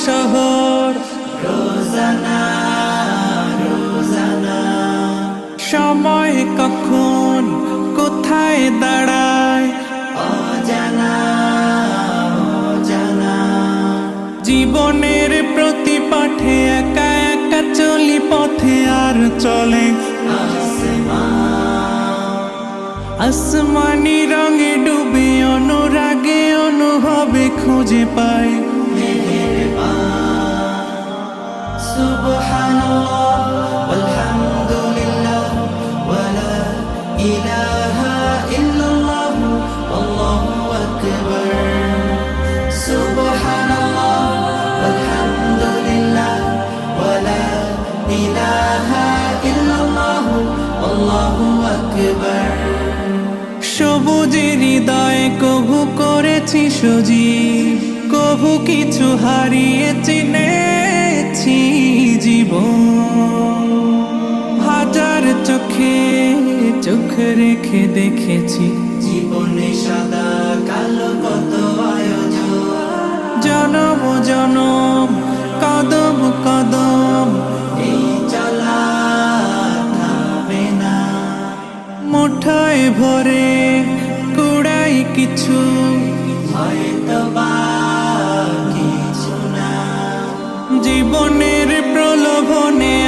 শহর রোজানা রোজানা সময় কখন কোথায় দাঁড়ায় অজানা অজানা জীবনের প্রতি পাঠে একা একা চলি পথে আর চলে আসমানি রঙে ডুবে অনুরাগে অনুভবে খুঁজে পাই সুবহানাল্লাহ ওয়ালহামদুলিল্লাহ ওয়ালা ইলাহা ইল্লাল্লাহ আল্লাহু আকবার সুবহানাল্লাহ ওয়ালহামদুলিল্লাহ ওয়ালা ইলাহা ইল্লাল্লাহ আল্লাহু আকবার সবুজের হৃদয়ে কভু করেছি সজীব কভু কিছু হারিয়ে চিনেছি জীবন হাজার চোখে চোখ রেখে দেখেছি জীবনে সাদা কালো কত আয়োজন জনম জনম কদম কদম এই চলা থামে না মুঠোয় ভরে কুড়াই কিছু হয়তো বা কিছু না জীবনের প্রলোভনে